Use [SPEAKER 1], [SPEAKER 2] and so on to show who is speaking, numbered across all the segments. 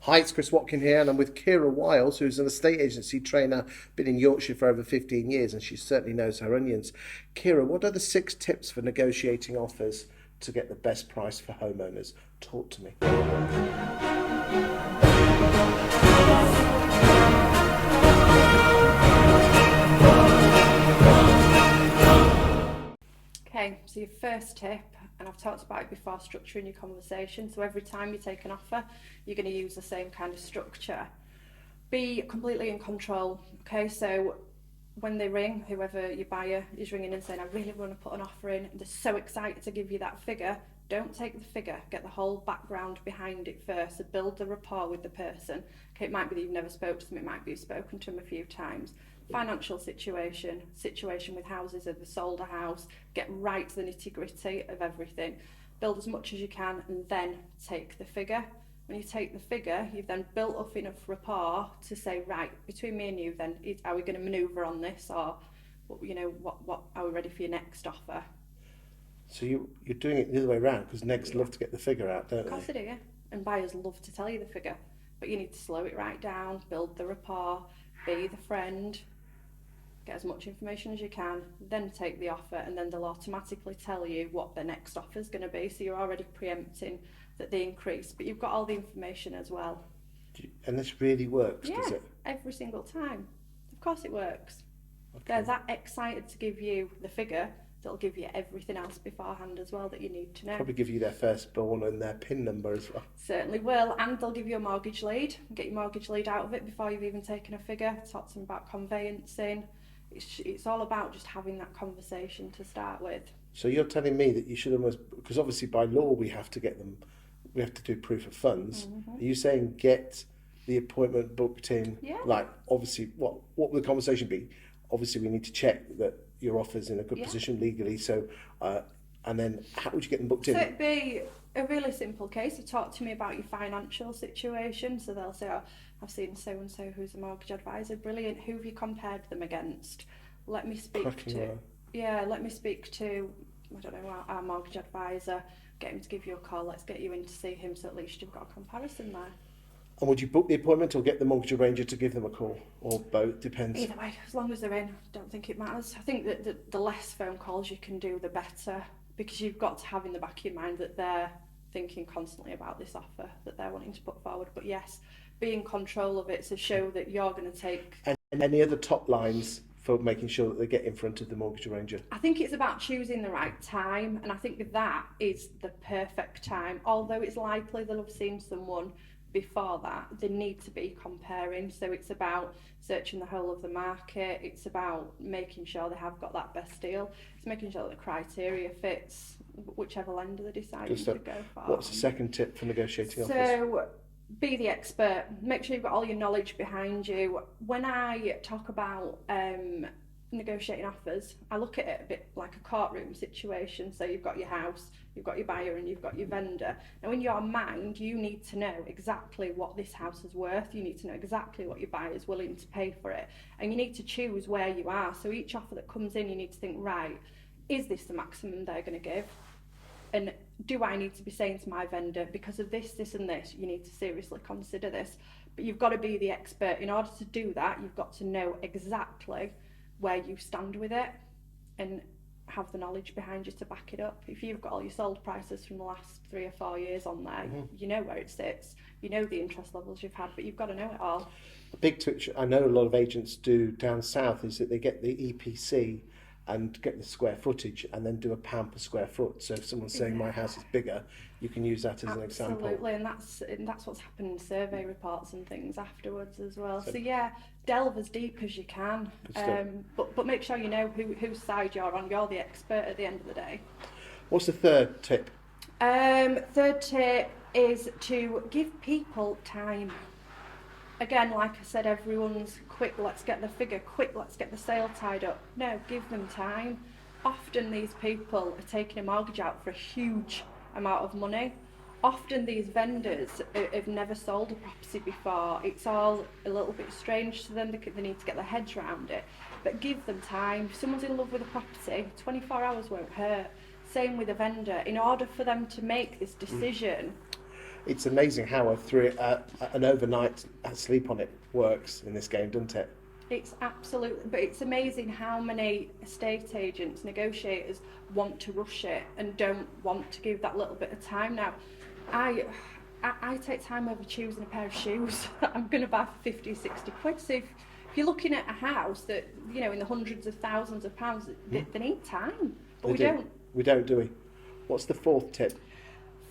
[SPEAKER 1] Hi, it's Chris Watkin here, and I'm with Keira Wiles, who's an estate agency trainer, been in Yorkshire for over 15 years, and she certainly knows her onions. Keira, what are the 6 tips for negotiating offers to get the best price for homeowners? Talk to me.
[SPEAKER 2] Okay, so your first tip, and I've talked about it before, structuring your conversation. So every time you take an offer, you're going to use the same kind of structure. Be completely in control. Okay, so when they ring, whoever your buyer is ringing and saying, I really want to put an offer in, and they're so excited to give you that figure, don't take the figure, get the whole background behind it first, so build the rapport with the person. Okay, it might be that you've never spoken to them, it might be you've spoken to them a few times. Financial situation with houses, if they sold a house, get right to the nitty gritty of everything. Build as much as you can and then take the figure. When you take the figure, you've then built up enough rapport to say, right, between me and you then, are we going to manoeuvre on this, or what are we ready for your next offer?
[SPEAKER 1] So you're doing it the other way around, because negs love to get the figure out, don't
[SPEAKER 2] Of course
[SPEAKER 1] they?
[SPEAKER 2] they do, yeah. And buyers love to tell you the figure, but you need to slow it right down, build the rapport, be the friend, get as much information as you can, then take the offer, and then they'll automatically tell you what the next offer is going to be, so you're already preempting that they increase, but you've got all the information as well.
[SPEAKER 1] And this really works, does
[SPEAKER 2] Yeah,
[SPEAKER 1] it?
[SPEAKER 2] every single time. Of course it works.
[SPEAKER 1] Okay.
[SPEAKER 2] They're that excited to give you the figure, they'll give you everything else beforehand as well that you need to know.
[SPEAKER 1] Probably give you their firstborn and their PIN number as well.
[SPEAKER 2] Certainly will, and they'll give you a mortgage lead, get your mortgage lead out of it before you've even taken a figure, talk to them about conveyancing. It's all about just having that conversation to start with.
[SPEAKER 1] So you're telling me that you should almost, because obviously by law we have to get them, we have to do proof of funds. Are you saying get the appointment booked in?
[SPEAKER 2] Yeah.
[SPEAKER 1] Like, obviously, what will the conversation be? Obviously, we need to check that your offer's in a good position legally. So, and then how would you get them booked in?
[SPEAKER 2] So it'd be a really simple case. So talk to me about your financial situation. So they'll say, oh, I've seen so and so who's a mortgage advisor. Brilliant. Who have you compared them against? Let me speak let me speak to, I don't know, our mortgage advisor. Get him to give you a call. Let's get you in to see him, so at least you've got a comparison there.
[SPEAKER 1] And would you book the appointment or get the mortgage arranger to give them a call? Or both, depends.
[SPEAKER 2] Either way, as long as they're in, I don't think it matters. I think that the less phone calls you can do, the better, because you've got to have in the back of your mind that they're thinking constantly about this offer that they're wanting to put forward. But yes, be in control of it, so show that you're going to take...
[SPEAKER 1] And any other top lines for making sure that they get in front of the mortgage arranger?
[SPEAKER 2] I think it's about choosing the right time, and I think that is the perfect time. Although it's likely they'll have seen someone before that, they need to be comparing. So it's about searching the whole of the market, it's about making sure they have got that best deal, it's making sure that the criteria fits whichever lender they're deciding to go for.
[SPEAKER 1] What's the second tip for negotiating offers?
[SPEAKER 2] So be the expert, make sure you've got all your knowledge behind you. When I talk about negotiating offers, I look at it a bit like a courtroom situation. So you've got your house, you've got your buyer, and you've got your vendor. Now in your mind, you need to know exactly what this house is worth, you need to know exactly what your buyer is willing to pay for it, and you need to choose where you are. So each offer that comes in, you need to think, right, is this the maximum they're going to give? And do I need to be saying to my vendor, because of this, this and this, you need to seriously consider this? But you've got to be the expert. In order to do that, you've got to know exactly where you stand with it and have the knowledge behind you to back it up. If you've got all your sold prices from the last 3 or 4 years on there, you know where it sits, you know the interest levels you've had, but you've got to know it all.
[SPEAKER 1] A big twitch I know a lot of agents do down south is that they get the EPC and get the square footage and then do a pound per square foot. So if someone's saying my house is bigger, you can use that as an example.
[SPEAKER 2] Absolutely, and that's what's happened in survey reports and things afterwards as well. So yeah, delve as deep as you can, but make sure you know whose side you're on. You're the expert at the end of the day.
[SPEAKER 1] What's the third tip?
[SPEAKER 2] Third tip is to give people time. Again, like I said, everyone's quick, let's get the figure, quick, let's get the sale tied up. No, give them time. Often these people are taking a mortgage out for a huge amount of money. Often these vendors have never sold a property before. It's all a little bit strange to them, they need to get their heads around it. But give them time. If someone's in love with a property, 24 hours won't hurt. Same with a vendor. In order for them to make this decision,
[SPEAKER 1] It's amazing how an overnight sleep on it works in this game, doesn't it?
[SPEAKER 2] It's absolutely, but it's amazing how many estate agents, negotiators want to rush it and don't want to give that little bit of time. Now, I take time over choosing a pair of shoes that I'm going to buy for 50 or 60 quid. So if you're looking at a house that, you know, in the hundreds of thousands of pounds, they need time, but we don't.
[SPEAKER 1] We don't, do we? What's the fourth tip?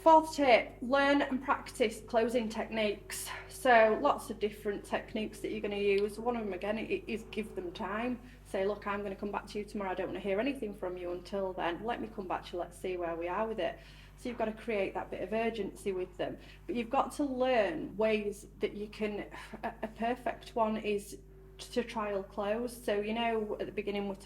[SPEAKER 2] Fourth tip, learn and practice closing techniques. So lots of different techniques that you're going to use. One of them, again, is give them time. Say, look, I'm going to come back to you tomorrow. I don't want to hear anything from you until then. Let me come back to you. Let's see where we are with it. So you've got to create that bit of urgency with them. But you've got to learn ways that you can, a perfect one is to trial close. So, you know, at the beginning of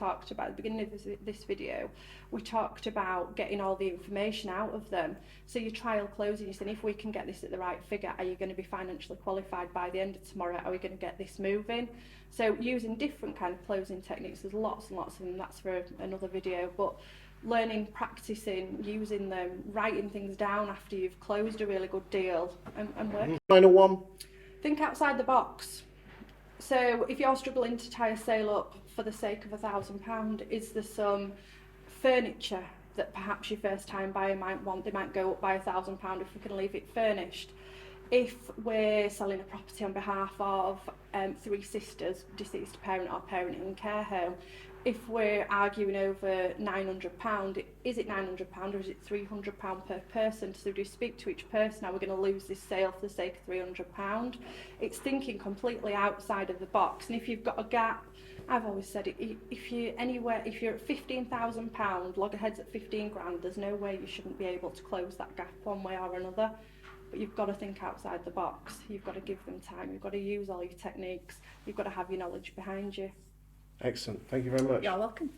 [SPEAKER 2] this video, we talked about getting all the information out of them. So you trial closing, you're saying, if we can get this at the right figure, are you going to be financially qualified by the end of tomorrow? Are we going to get this moving? So using different kind of closing techniques, there's lots and lots of them, that's for another video, but learning, practicing, using them, writing things down after you've closed a really good deal and working.
[SPEAKER 1] Final one.
[SPEAKER 2] Think outside the box. So if you're struggling to tie a sale up for the sake of £1,000, is there some furniture that perhaps your first time buyer might want? They might go up by £1,000 if we can leave it furnished. If we're selling a property on behalf of 3 sisters, deceased parent or parent in care home, if we're arguing over £900, is it £900 or is it £300 per person? So do you speak to each person? Are we going to lose this sale for the sake of £300? It's thinking completely outside of the box. And if you've got a gap, I've always said it, if you're at £15,000, loggerheads at 15 grand, there's no way you shouldn't be able to close that gap one way or another. But you've got to think outside the box. You've got to give them time. You've got to use all your techniques. You've got to have your knowledge behind you.
[SPEAKER 1] Excellent. Thank you very much.
[SPEAKER 2] You're welcome.